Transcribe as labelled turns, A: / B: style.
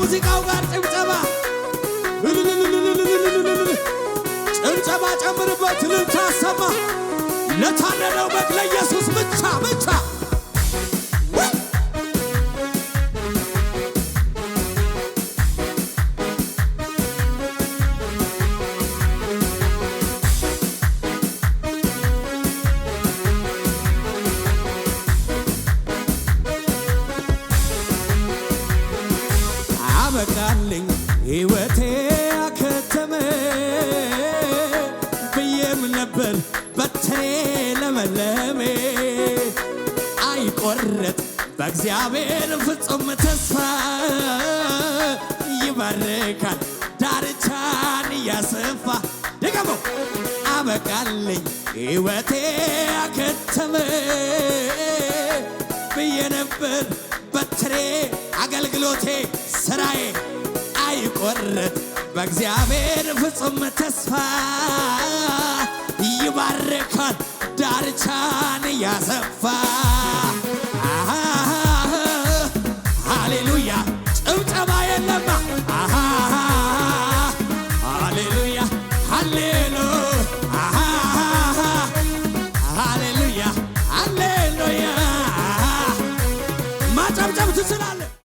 A: ከሙዚቃው ጋር ጭብጨባ ጭብጨባ ጨምርበት ልልታ ሰማ ለታረደው በግ ለኢየሱስ ብቻ ብቻ አበቃልኝ ሕይወቴ አከተመ ብዬም ነበር በትሬ ለመለሜ አይቆረጥ በእግዚአብሔር ፍጹም ተስፋ ይባርካል ዳርቻን እያሰፋ ደግሞ አበቃልኝ ሕይወቴ አከተመ ብዬ ነበር በትሬ አገልግሎቴ ስራዬ አይቆረጥ በእግዚአብሔር ፍጹም ተስፋ ይባርካል ዳርቻን ያሰፋ ሃሌሉያ ጭብጨባ የለማ